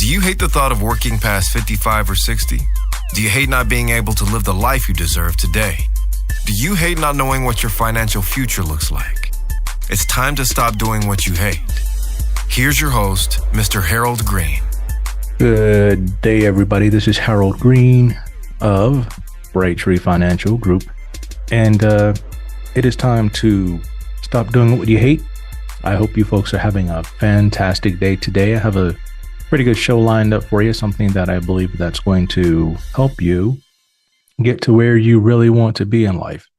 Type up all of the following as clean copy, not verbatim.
Do you hate the thought of working past 55 or 60? Do you hate not being able to live the life you deserve today? Do you hate not knowing what your financial future looks like? It's time to stop doing what you hate. Here's your host, Mr. Harold Green. Good day, everybody. This is Harold Green of Braintree Financial Group. And it is time to stop doing what you hate. I hope you folks are having a fantastic day today. I have a pretty good show lined up for you, something that I believe that's going to help you get to where you really want to be in life.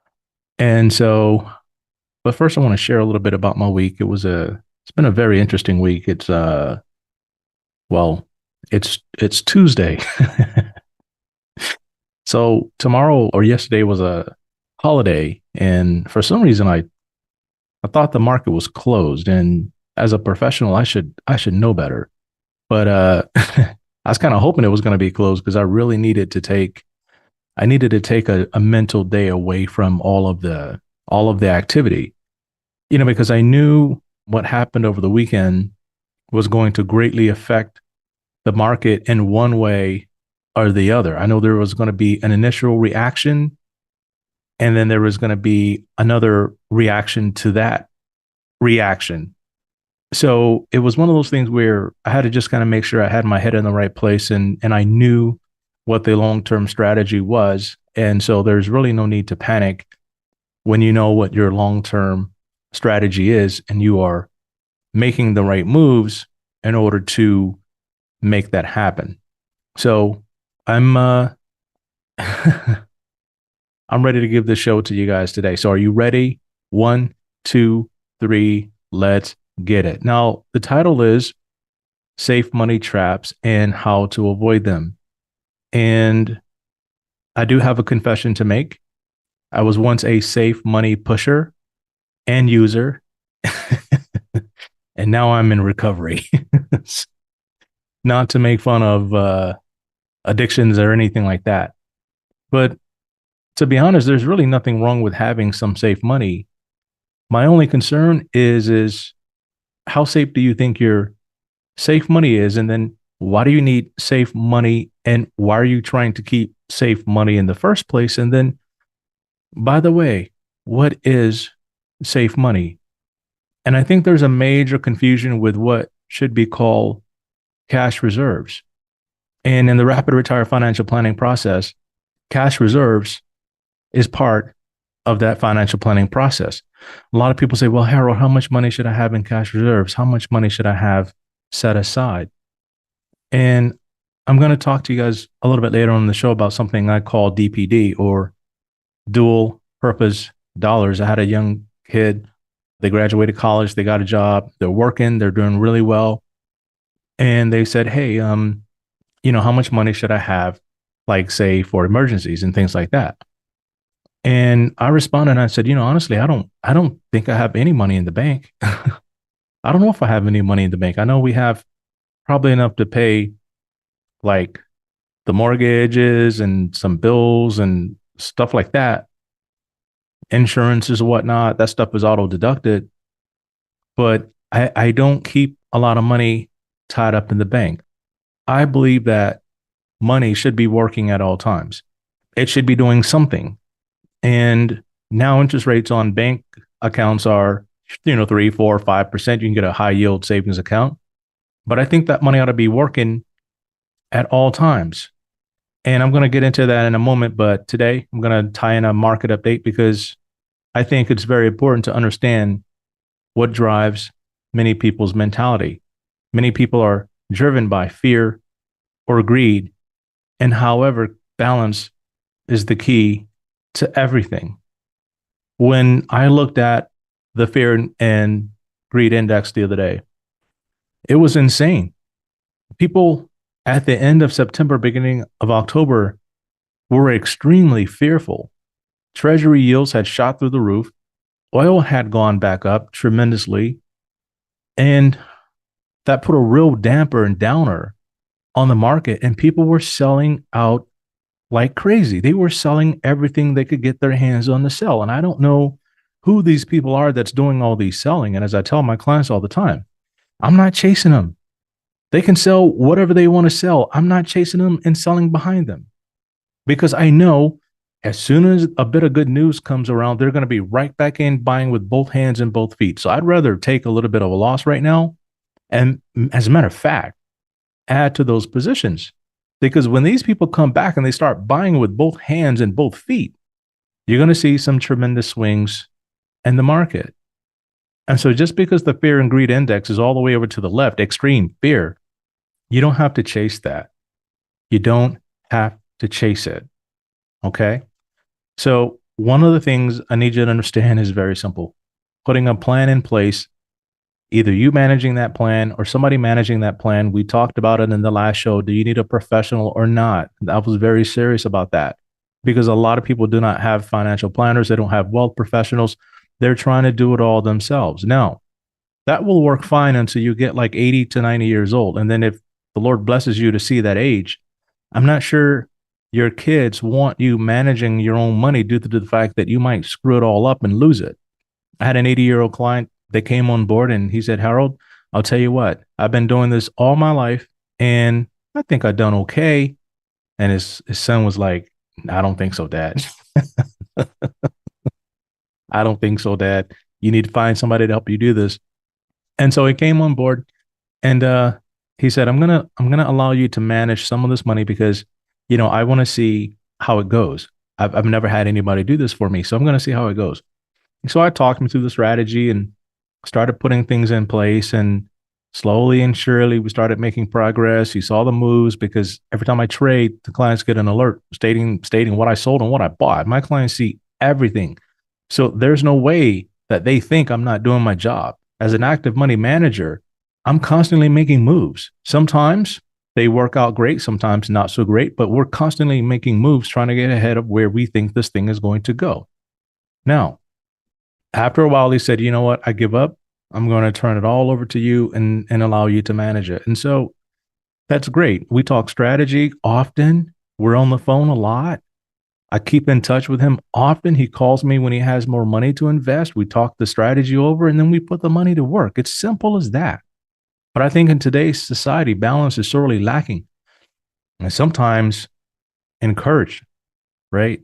And so, but first I want to share a little bit about my week. It's been a very interesting week. It's Tuesday. So tomorrow or yesterday was a holiday, and for some reason I thought the market was closed, and as a professional I should know better. But I was kind of hoping it was going to be closed because I really needed to take a mental day away from all of the activity, because I knew what happened over the weekend was going to greatly affect the market in one way or the other. I know there was going to be an initial reaction, and then there was going to be another reaction to that reaction. So it was one of those things where I had to just kind of make sure I had my head in the right place, and I knew what the long-term strategy was. And so there's really no need to panic when you know what your long-term strategy is and you are making the right moves in order to make that happen. So I'm I'm ready to give this show to you guys today. So are you ready? 1, 2, 3, let's get it. Now, the title is Safe Money Traps and How to Avoid Them. And I do have a confession to make. I was once a safe money pusher and user, and now I'm in recovery. Not to make fun of addictions or anything like that. But to be honest, there's really nothing wrong with having some safe money. My only concern is how safe do you think your safe money is? And then why do you need safe money? And why are you trying to keep safe money in the first place? And then, by the way, what is safe money? And I think there's a major confusion with what should be called cash reserves. And in the rapid retire financial planning process, cash reserves is part of that financial planning process. A lot of people say, well, Harold, how much money should I have in cash reserves? How much money should I have set aside? And I'm going to talk to you guys a little bit later on in the show about something I call DPD, or dual purpose dollars. I had a young kid. They graduated college. They got a job. They're working. They're doing really well. And they said, hey, how much money should I have, like, say, for emergencies and things like that? And I responded and I said, honestly, I don't think I have any money in the bank. I don't know if I have any money in the bank. I know we have probably enough to pay like the mortgages and some bills and stuff like that. Insurances and whatnot, that stuff is auto deducted. But I don't keep a lot of money tied up in the bank. I believe that money should be working at all times. It should be doing something. And now interest rates on bank accounts are, 3, 4, 5%. You can get a high yield savings account. But I think that money ought to be working at all times. And I'm going to get into that in a moment. But today I'm going to tie in a market update because I think it's very important to understand what drives many people's mentality. Many people are driven by fear or greed. And however, balance is the key to everything. When I looked at the fear and greed index the other day, it was insane. People at the end of September, beginning of October, were extremely fearful. Treasury yields had shot through the roof. Oil had gone back up tremendously. And that put a real damper and downer on the market. And people were selling out like crazy. They were selling everything they could get their hands on to sell. And I don't know who these people are that's doing all these selling. And as I tell my clients all the time, I'm not chasing them. They can sell whatever they want to sell. I'm not chasing them and selling behind them because I know as soon as a bit of good news comes around, they're going to be right back in buying with both hands and both feet. So I'd rather take a little bit of a loss right now. And as a matter of fact, add to those positions. Because when these people come back and they start buying with both hands and both feet, you're going to see some tremendous swings in the market. And so just because the fear and greed index is all the way over to the left, extreme fear, you don't have to chase that. You don't have to chase it. Okay. So one of the things I need you to understand is very simple. Putting a plan in place, either you managing that plan or somebody managing that plan. We talked about it in the last show. Do you need a professional or not? I was very serious about that because a lot of people do not have financial planners. They don't have wealth professionals. They're trying to do it all themselves. Now, that will work fine until you get like 80 to 90 years old. And then if the Lord blesses you to see that age, I'm not sure your kids want you managing your own money due to the fact that you might screw it all up and lose it. I had an 80-year-old client that came on board and he said, Harold, I'll tell you what, I've been doing this all my life and I think I've done okay. And his son was like, I don't think so, Dad. I don't think so, Dad. You need to find somebody to help you do this. And so he came on board and he said, I'm gonna allow you to manage some of this money because, I want to see how it goes. I've never had anybody do this for me. So I'm going to see how it goes. So I talked him through the strategy and started putting things in place. And slowly and surely, we started making progress. He saw the moves because every time I trade, the clients get an alert stating what I sold and what I bought. My clients see everything. So there's no way that they think I'm not doing my job. As an active money manager, I'm constantly making moves. Sometimes they work out great, sometimes not so great, but we're constantly making moves trying to get ahead of where we think this thing is going to go. Now, after a while, he said, you know what? I give up. I'm going to turn it all over to you and allow you to manage it. And so that's great. We talk strategy often. We're on the phone a lot. I keep in touch with him often. He calls me when he has more money to invest. We talk the strategy over and then we put the money to work. It's simple as that. But I think in today's society, balance is sorely lacking and sometimes encouraged, right?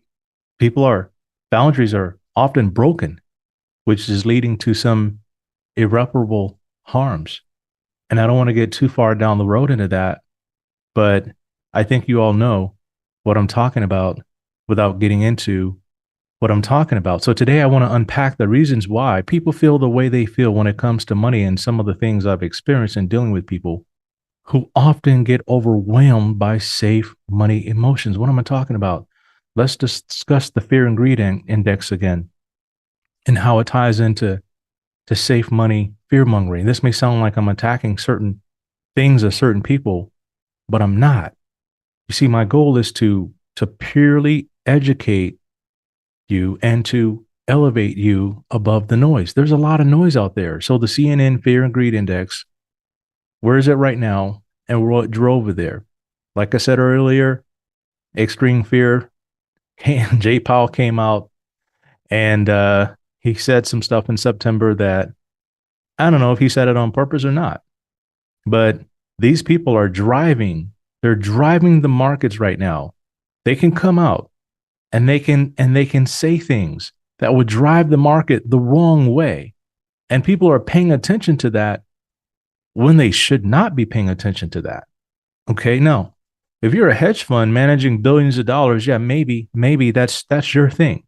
Boundaries are often broken, which is leading to some irreparable harms. And I don't want to get too far down the road into that, but I think you all know what I'm talking about without getting into what I'm talking about. So today I want to unpack the reasons why people feel the way they feel when it comes to money and some of the things I've experienced in dealing with people who often get overwhelmed by safe money emotions. What am I talking about? Let's discuss the fear and greed index again and how it ties into safe money fear mongering. This may sound like I'm attacking certain things or certain people, but I'm not. You see, my goal is to purely educate you and to elevate you above the noise. There's a lot of noise out there. So the CNN fear and greed index, where is it right now? And what drove it there? Like I said earlier, extreme fear. Jay Powell came out and he said some stuff in September that I don't know if he said it on purpose or not, but these people are they're driving the markets right now. They can come out and they can say things that would drive the market the wrong way. And people are paying attention to that when they should not be paying attention to that. Okay. Now, if you're a hedge fund managing billions of dollars, yeah, maybe that's your thing.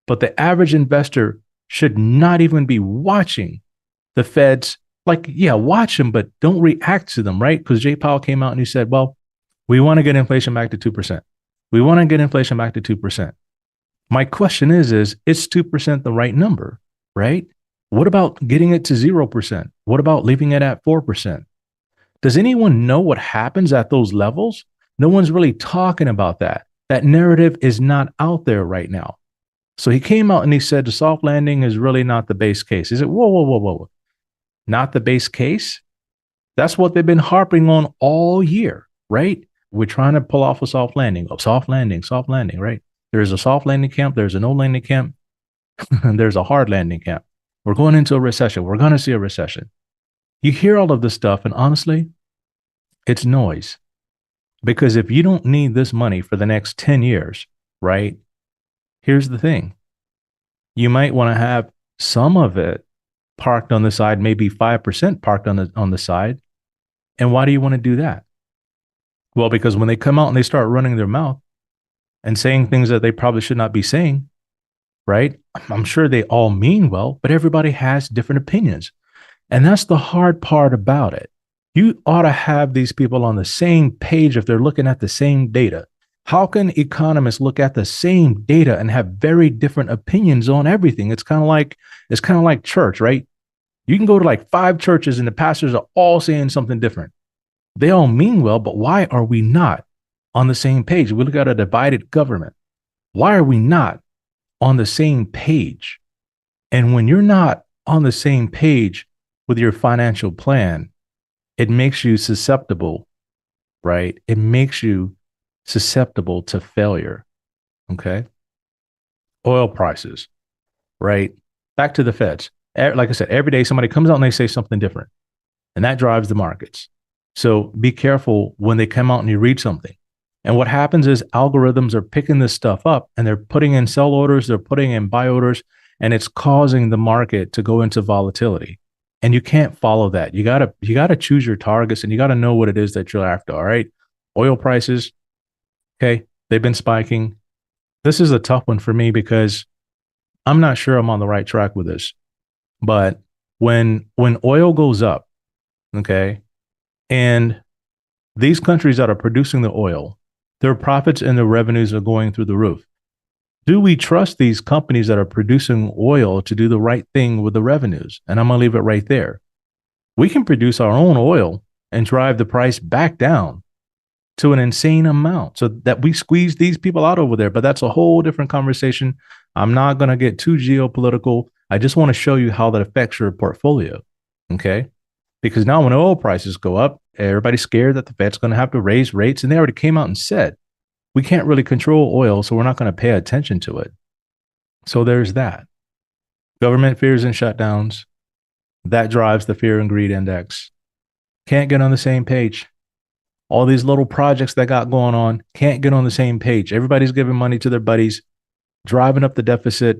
But the average investor should not even be watching the Feds. Like, yeah, watch them, but don't react to them, right? Because Jay Powell came out and he said, well, we want to get inflation back to 2%. We want to get inflation back to 2%. My question is 2% the right number, right? What about getting it to 0%? What about leaving it at 4%? Does anyone know what happens at those levels? No one's really talking about that. That narrative is not out there right now. So he came out and he said the soft landing is really not the base case. He said, whoa, whoa, whoa, whoa. Not the base case? That's what they've been harping on all year, right? We're trying to pull off a soft landing, right? There's a soft landing camp. There's a no landing camp. And there's a hard landing camp. We're going into a recession. We're going to see a recession. You hear all of this stuff. And honestly, It's noise. Because if you don't need this money for the next 10 years, right? Here's the thing. You might want to have some of it parked on the side, maybe 5% parked on the side. And why do you want to do that? Well, because when they come out and they start running their mouth and saying things that they probably should not be saying, right? I'm sure they all mean well, but everybody has different opinions. And that's the hard part about it. You ought to have these people on the same page if they're looking at the same data. How can economists look at the same data and have very different opinions on everything? It's kind of like church, right? You can go to like 5 churches and the pastors are all saying something different. They all mean well, but why are we not on the same page? We look at a divided government. Why are we not on the same page? And when you're not on the same page with your financial plan, it makes you susceptible, right? It makes you susceptible to failure. Okay. Oil prices, right? Back to the feds. Like I said, every day somebody comes out and they say something different, and that drives the markets. So be careful when they come out and you read something. And what happens is algorithms are picking this stuff up and they're putting in sell orders, they're putting in buy orders, and it's causing the market to go into volatility. And you can't follow that. You gotta choose your targets and you gotta know what it is that you're after. All right. Oil prices, okay, they've been spiking. This is a tough one for me because I'm not sure I'm on the right track with this. But when oil goes up, okay, and these countries that are producing the oil, their profits and their revenues are going through the roof. Do we trust these companies that are producing oil to do the right thing with the revenues? And I'm going to leave it right there. We can produce our own oil and drive the price back down to an insane amount so that we squeeze these people out over there. But that's a whole different conversation. I'm not going to get too geopolitical. I just want to show you how that affects your portfolio. Okay. Because now when oil prices go up, everybody's scared that the Fed's going to have to raise rates. And they already came out and said, we can't really control oil, so we're not going to pay attention to it. So there's that. Government fears and shutdowns. That drives the fear and greed index. Can't get on the same page. All these little projects that got going on can't get on the same page. Everybody's giving money to their buddies, driving up the deficit.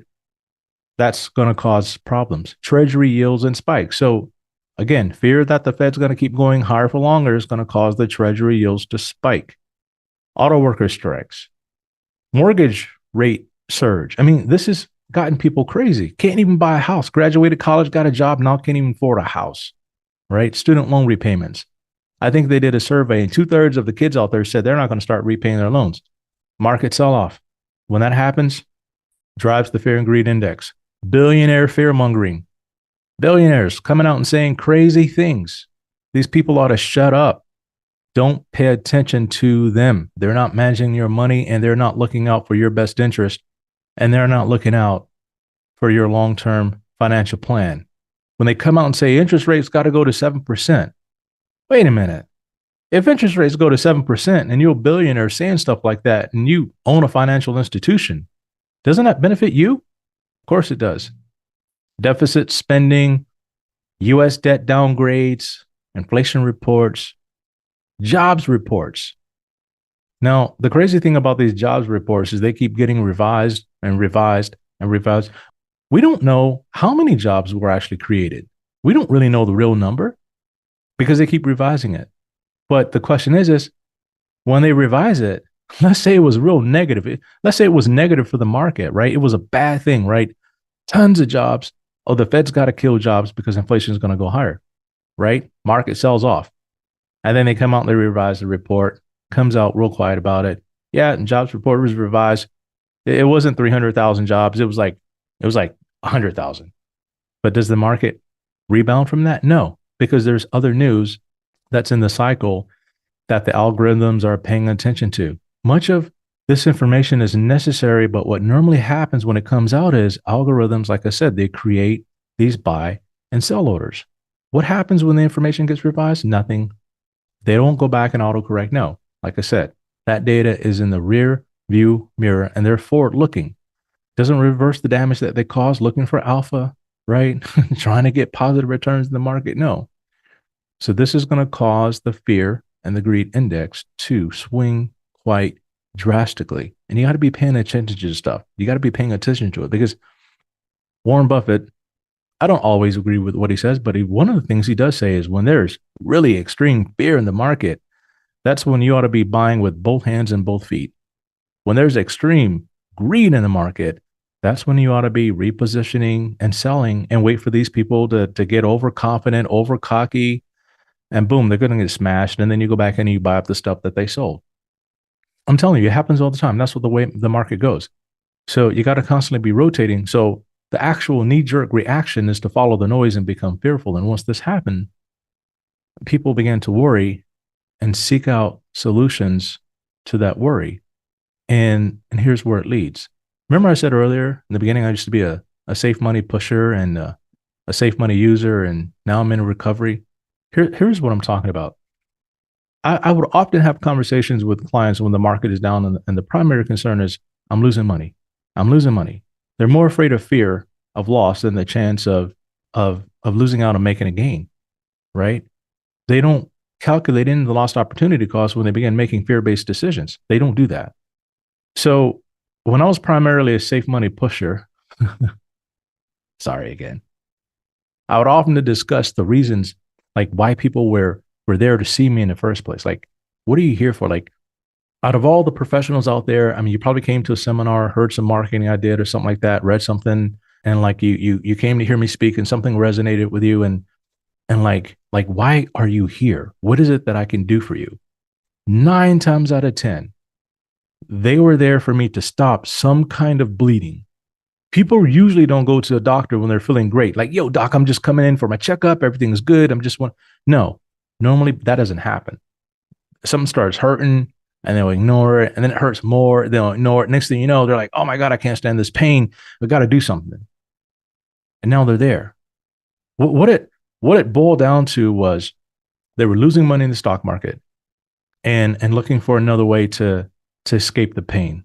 That's going to cause problems. Treasury yields and spikes. So again, fear that the Fed's going to keep going higher for longer is going to cause the treasury yields to spike. Auto worker strikes, mortgage rate surge. I mean, this has gotten people crazy. Can't even buy a house. Graduated college, got a job, now can't even afford a house, right? Student loan repayments. I think they did a survey and 2/3 of the kids out there said they're not going to start repaying their loans. Market sell off. When that happens, drives the fear and greed index. Billionaire fear mongering. Billionaires coming out and saying crazy things. These people ought to shut up. Don't pay attention to them. They're not managing your money and they're not looking out for your best interest and they're not looking out for your long-term financial plan. When they come out and say interest rates got to go to 7%, wait a minute. If interest rates go to 7% and you're a billionaire saying stuff like that and you own a financial institution, doesn't that benefit you? Of course it does. Deficit spending, US debt downgrades, inflation reports, jobs reports. Now, the crazy thing about these jobs reports is they keep getting revised and revised and revised. We don't know how many jobs were actually created. We don't really know the real number because they keep revising it. But the question is when they revise it, let's say it was real negative. Let's say it was negative for the market, right? It was a bad thing, right? Tons of jobs. Oh, the Fed's got to kill jobs because inflation is going to go higher, right? Market sells off. And then they come out and they revise the report, comes out real quiet about it. Yeah, and jobs report was revised. It wasn't 300,000 jobs. It was like 100,000. But does the market rebound from that? No, because there's other news that's in the cycle that the algorithms are paying attention to. Much of this information is necessary, but what normally happens when it comes out is algorithms, like I said, they create these buy and sell orders. What happens when the information gets revised? Nothing. They don't go back and autocorrect. No, like I said, that data is in the rear view mirror and they're forward looking. Doesn't reverse the damage that they caused looking for alpha, right? Trying to get positive returns in the market. No. So this is going to cause the fear and the greed index to swing quite drastically. And you got to be paying attention to stuff. You got to be paying attention to it because Warren Buffett, I don't always agree with what he says, but one of the things he does say is when there's really extreme fear in the market, that's when you ought to be buying with both hands and both feet. When there's extreme greed in the market, that's when you ought to be repositioning and selling and wait for these people to get overconfident, over cocky, and boom, they're going to get smashed. And then you go back and you buy up the stuff that they sold. I'm telling you, it happens all the time. That's what the way the market goes. So you got to constantly be rotating. So the actual knee-jerk reaction is to follow the noise and become fearful. And once this happened, people began to worry and seek out solutions to that worry. And here's where it leads. Remember I said earlier in the beginning, I used to be a safe money pusher and a safe money user, and now I'm in recovery. Here's what I'm talking about. I would often have conversations with clients when the market is down, and the primary concern is I'm losing money. I'm losing money. They're more afraid of fear of loss than the chance of losing out and making a gain, right? They don't calculate in the lost opportunity cost when they begin making fear-based decisions. They don't do that. So when I was primarily a safe money pusher, sorry again, I would often discuss the reasons like why people were there to see me in the first place. Like, what are you here for? Like, out of all the professionals out there, I mean, you probably came to a seminar, heard some marketing I did or something like that, read something, and like you came to hear me speak and something resonated with you, and like why are you here? What is it that I can do for you? 9 times out of 10, they were there for me to stop some kind of bleeding. People usually don't go to a doctor when they're feeling great. Like, yo, doc, I'm just coming in for my checkup. Everything's good. No, normally that doesn't happen. Something starts hurting and they'll ignore it. And then it hurts more. They'll ignore it. Next thing you know, they're like, oh my God, I can't stand this pain. We got to do something. And now they're there. What it boiled down to was they were losing money in the stock market and looking for another way to escape the pain.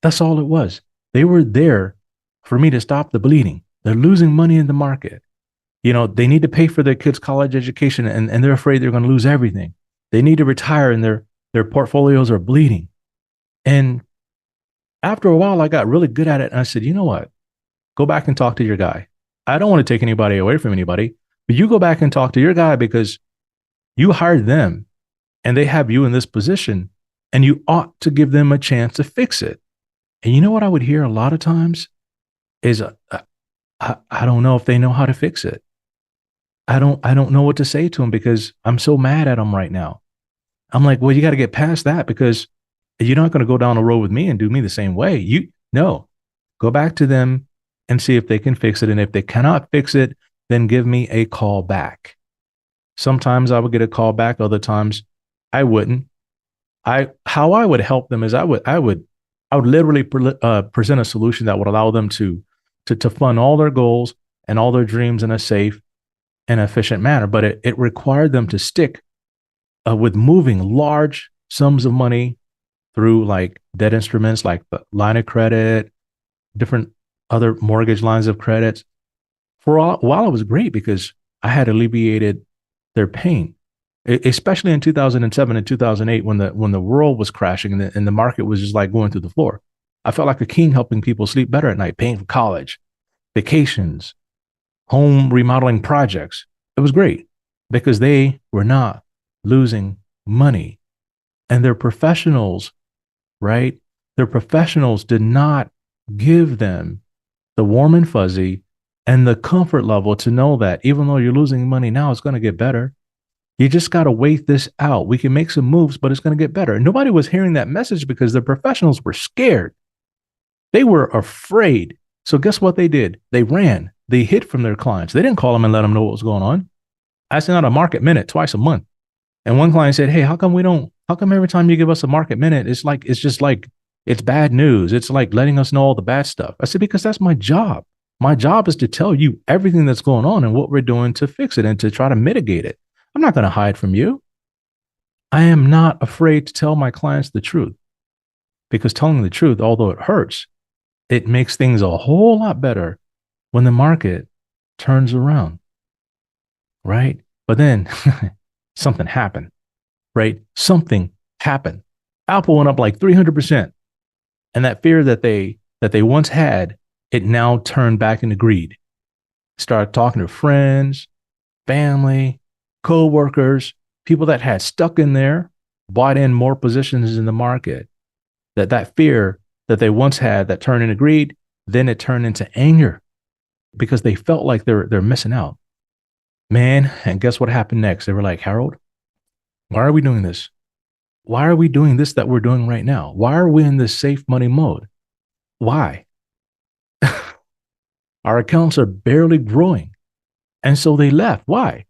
That's all it was. They were there for me to stop the bleeding. They're losing money in the market. You know, they need to pay for their kids' college education and they're afraid they're going to lose everything. They need to retire and their portfolios are bleeding. And after a while, I got really good at it. And I said, you know what? Go back and talk to your guy. I don't want to take anybody away from anybody, but you go back and talk to your guy because you hired them and they have you in this position and you ought to give them a chance to fix it. And you know what I would hear a lot of times is, I don't know if they know how to fix it. I don't know what to say to them because I'm so mad at them right now. I'm like, well, you got to get past that because you're not going to go down the road with me and do me the same way. Go back to them and see if they can fix it. And if they cannot fix it, then give me a call back. Sometimes I would get a call back. Other times I wouldn't. How I would help them is I would literally present a solution that would allow them to fund all their goals and all their dreams in a safe and efficient manner. But it required them to stick with moving large sums of money through like debt instruments, like the line of credit, different other mortgage lines of credit. For a while, it was great because I had alleviated their pain, especially in 2007 and 2008 when the world was crashing and the market was just like going through the floor. I felt like a king helping people sleep better at night, paying for college, vacations, home remodeling projects. It was great because they were not losing money and they're professionals, right? Their professionals did not give them the warm and fuzzy and the comfort level to know that even though you're losing money now, it's going to get better. You just got to wait this out. We can make some moves, but it's going to get better. And nobody was hearing that message because the professionals were scared. They were afraid. So guess what they did? They ran. They hid from their clients. They didn't call them and let them know what was going on. I sent out a market minute twice a month. And one client said, hey, how come every time you give us a market minute, it's bad news. It's like letting us know all the bad stuff. I said, because that's my job. My job is to tell you everything that's going on and what we're doing to fix it and to try to mitigate it. I'm not going to hide from you. I am not afraid to tell my clients the truth because telling the truth, although it hurts, it makes things a whole lot better when the market turns around, right? But then something happened, right? Something happened. Apple went up like 300%. And that fear that they once had, it now turned back into greed. Started talking to friends, family, co-workers, people that had stuck in there, bought in more positions in the market. That fear that they once had that turned into greed, then it turned into anger because they felt like they're missing out. Man, and guess what happened next? They were like, Harold, why are we doing this? Why are we doing this that we're doing right now? Why are we in this safe money mode? Why? Our accounts are barely growing. And so they left. Why?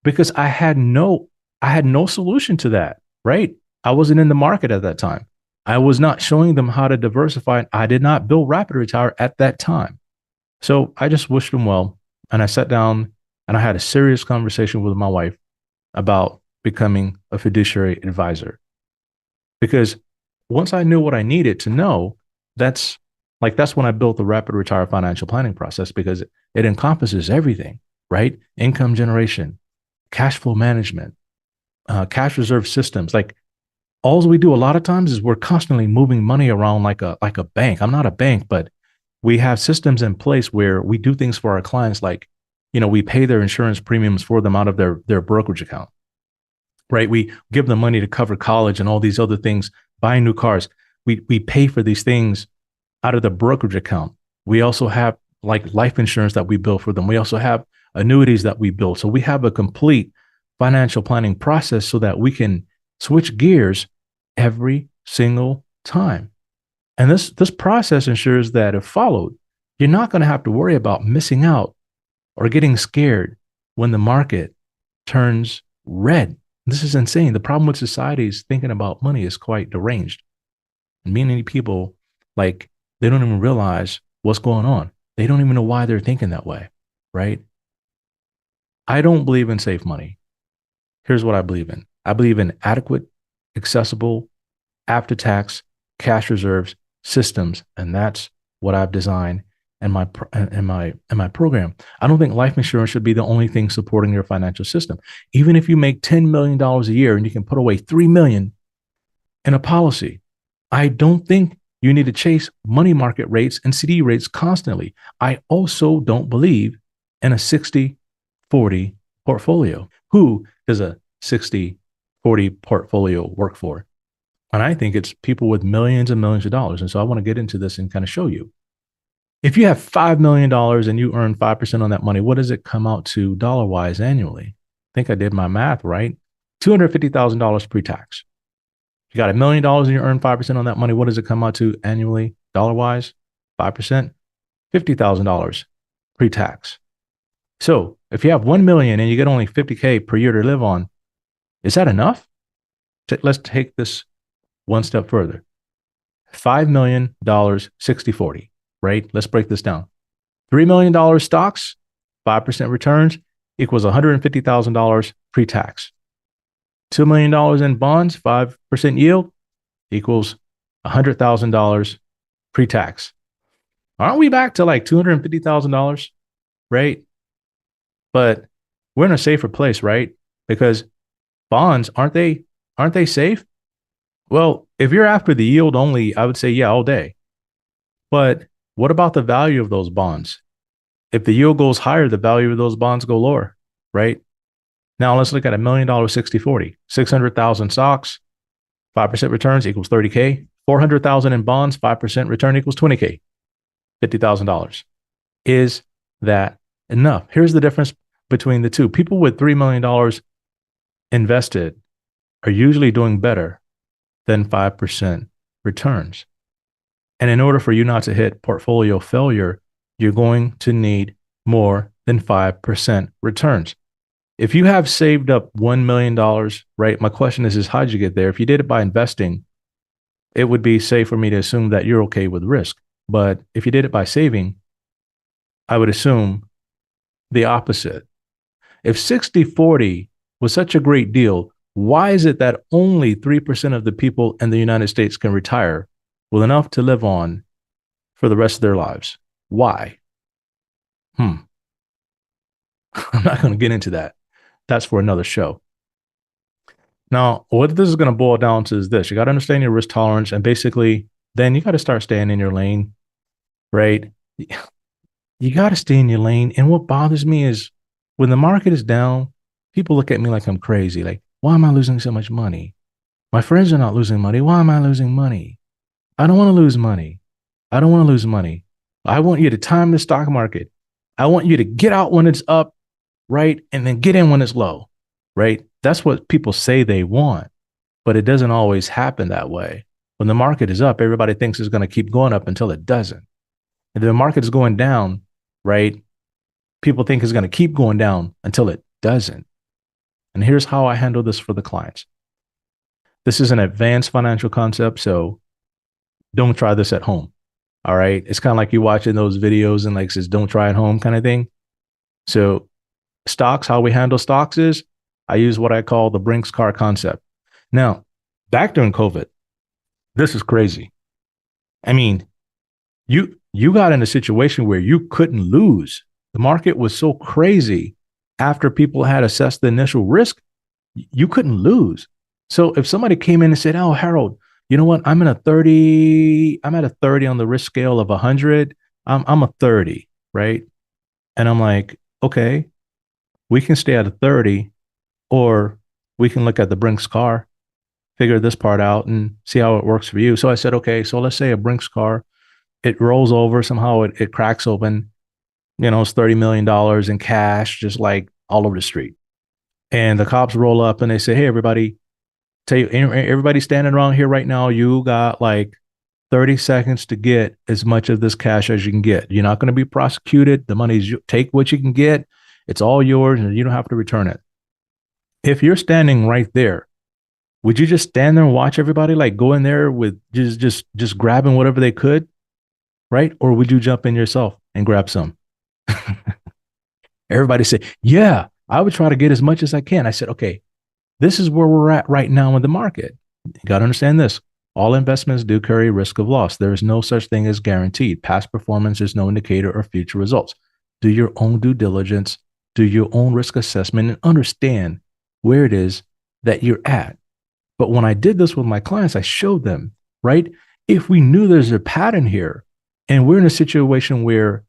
Because I had no solution to that, right? I wasn't in the market at that time. I was not showing them how to diversify. I did not build Rapid Retire at that time. So I just wished them well. And I sat down and I had a serious conversation with my wife about becoming a fiduciary advisor. Because once I knew what I needed to know, that's that's when I built the Rapid Retire financial planning process because it encompasses everything, right? Income generation, cash flow management, cash reserve systems. Like all we do a lot of times is we're constantly moving money around like a bank. I'm not a bank, but we have systems in place where we do things for our clients, like we pay their insurance premiums for them out of their brokerage account, right? We give them money to cover college and all these other things, buying new cars. We pay for these things out of the brokerage account. We also have like life insurance that we bill for them. We also have annuities that we build. So we have a complete financial planning process so that we can switch gears every single time. And this process ensures that if followed, you're not going to have to worry about missing out or getting scared when the market turns red. This is insane. The problem with society is thinking about money is quite deranged. And many people, like, they don't even realize what's going on. They don't even know why they're thinking that way, right? I don't believe in safe money. Here's what I believe in. I believe in adequate, accessible, after tax cash reserves systems, and that's what I've designed in my program. I don't think life insurance should be the only thing supporting your financial system. Even if you make $10 million a year and you can put away $3 million in a policy, I don't think you need to chase money market rates and CD rates constantly. I also don't believe in a 60-40 portfolio. Who does a 60-40 portfolio work for? And I think it's people with millions and millions of dollars. And so I want to get into this and kind of show you. If you have $5 million and you earn 5% on that money, what does it come out to dollar wise annually? I think I did my math right. $250,000 pre tax. You got $1 million and you earn 5% on that money. What does it come out to annually, dollar wise? 5%, $50,000 pre tax. So if you have 1 million and you get only 50K per year to live on, is that enough? Let's take this one step further. $5 million, 60-40, right? Let's break this down. $3 million stocks, 5% returns equals $150,000 pre-tax. $2 million in bonds, 5% yield equals $100,000 pre-tax. Aren't we back to like $250,000, right? But we're in a safer place, right? Because bonds, aren't they safe? Well, if you're after the yield only, I would say, yeah, all day. But what about the value of those bonds? If the yield goes higher, the value of those bonds go lower, right? Now let's look at $1 million 60-40. 600,000 stocks, 5% returns equals 30K. 400,000 in bonds, 5% return equals 20K. $50,000. Is that enough? Here's the difference between the two. People with $3 million invested are usually doing better than 5% returns. And in order for you not to hit portfolio failure, you're going to need more than 5% returns. If you have saved up $1 million, right? My question is how'd you get there? If you did it by investing, it would be safe for me to assume that you're okay with risk. But if you did it by saving, I would assume the opposite. If 60-40 was such a great deal, why is it that only 3% of the people in the United States can retire with enough to live on for the rest of their lives? Why? I'm not going to get into that. That's for another show. Now, what this is going to boil down to is this: you got to understand your risk tolerance, and basically, then you got to start staying in your lane, right? You got to stay in your lane. And what bothers me is when the market is down, people look at me like I'm crazy. Like, why am I losing so much money? My friends are not losing money. Why am I losing money? I don't want to lose money. I don't want to lose money. I want you to time the stock market. I want you to get out when it's up, right? And then get in when it's low, right? That's what people say they want, but it doesn't always happen that way. When the market is up, everybody thinks it's going to keep going up until it doesn't. If the market is going down, right? People think it's going to keep going down until it doesn't. And here's how I handle this for the clients. This is an advanced financial concept, so don't try this at home. All right. It's kind of like you watching those videos and like says, don't try at home kind of thing. So stocks, how we handle stocks is I use what I call the Brinks car concept. Now, back during COVID, this is crazy. I mean, you got in a situation where you couldn't lose. The market was so crazy after people had assessed the initial risk, you couldn't lose. So if somebody came in and said, "Oh, Harold, you know what? I'm at a 30 on the risk scale of 100. I'm a 30, right?" And I'm like, "Okay, we can stay at a 30 or we can look at the Brinks car, figure this part out and see how it works for you." So I said, "Okay, so let's say a Brinks car, it rolls over somehow, it cracks open, it's $30 million in cash, just like all over the street. And the cops roll up and they say, hey, everybody, everybody standing around here right now, you got like 30 seconds to get as much of this cash as you can get. You're not going to be prosecuted. The money's take what you can get. It's all yours and you don't have to return it. If you're standing right there, would you just stand there and watch everybody like go in there with just grabbing whatever they could, right? Or would you jump in yourself and grab some? Everybody said, yeah, I would try to get as much as I can. I said, okay, this is where we're at right now in the market. You got to understand this. All investments do carry risk of loss. There is no such thing as guaranteed. Past performance is no indicator of future results. Do your own due diligence, do your own risk assessment, and understand where it is that you're at. But when I did this with my clients, I showed them, right? If we knew there's a pattern here and we're in a situation where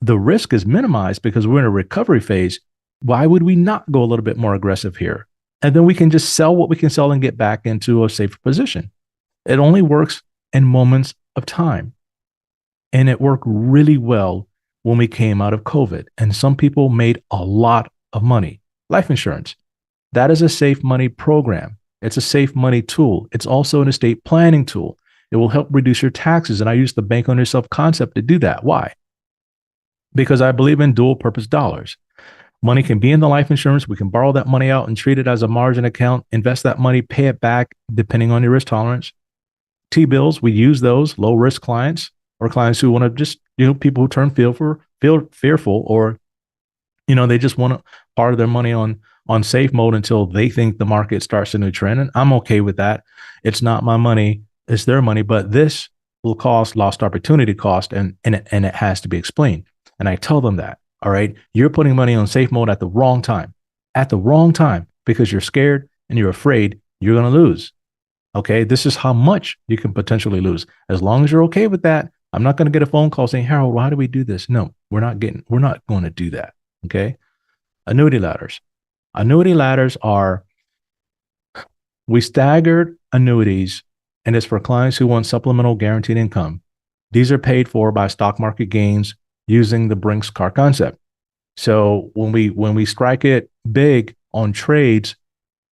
the risk is minimized because we're in a recovery phase, why would we not go a little bit more aggressive here? And then we can just sell what we can sell and get back into a safer position. It only works in moments of time. And it worked really well when we came out of COVID. And some people made a lot of money. Life insurance, that is a safe money program. It's a safe money tool. It's also an estate planning tool. It will help reduce your taxes. And I use the bank on yourself concept to do that. Why? Because I believe in dual purpose dollars. Money can be in the life insurance. We can borrow that money out and treat it as a margin account, invest that money, pay it back depending on your risk tolerance. T-bills, we use those low risk clients or clients who want to just, people who turn fearful or, they just want to part of their money on safe mode until they think the market starts a new trend. And I'm okay with that. It's not my money. It's their money, but this will cost lost opportunity cost and it has to be explained. And I tell them that, all right, you're putting money on safe mode at the wrong time, because you're scared and you're afraid you're going to lose. Okay. This is how much you can potentially lose. As long as you're okay with that, I'm not going to get a phone call saying, Harold, why do we do this? No, we're not going to do that. Okay. Annuity ladders. Annuity ladders are, we staggered annuities, and it's for clients who want supplemental guaranteed income. These are paid for by stock market gains using the Brinks car concept. So when we strike it big on trades,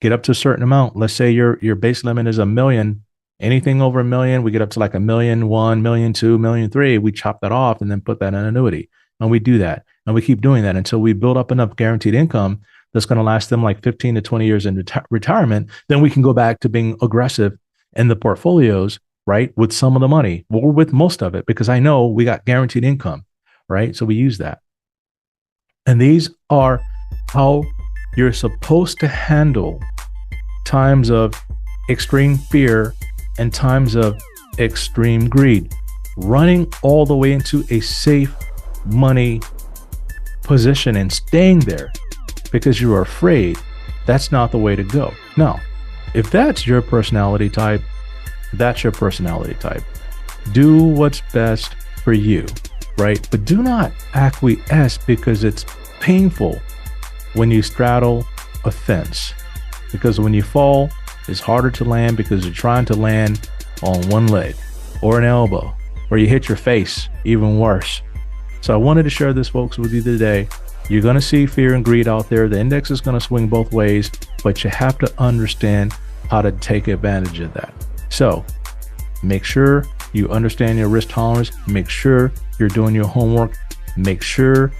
get up to a certain amount. Let's say your base limit is $1 million. Anything over $1 million, we get up to like $1.1 million, $1.2 million, $1.3 million. We chop that off and then put that in an annuity. And we do that. And we keep doing that until we build up enough guaranteed income that's going to last them like 15 to 20 years in retirement. Then we can go back to being aggressive in the portfolios, right? With some of the money or with most of it, because I know we got guaranteed income, right? So we use that. And these are how you're supposed to handle times of extreme fear and times of extreme greed, running all the way into a safe money position and staying there because you're afraid That's not the way to go. Now, if that's your personality type, that's your personality type. Do what's best for you, right? But do not acquiesce because it's painful when you straddle a fence. Because when you fall, it's harder to land because you're trying to land on one leg or an elbow, or you hit your face, even worse. So I wanted to share this, folks, with you today. You're going to see fear and greed out there. The index is going to swing both ways, but you have to understand how to take advantage of that. So make sure you understand your risk tolerance. Make sure you're doing your homework. Make sure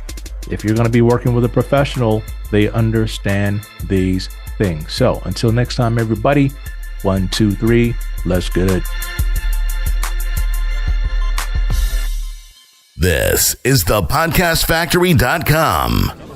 if you're going to be working with a professional, they understand these things. So until next time, everybody, 1, 2, 3, let's get it. This is thepodcastfactory.com.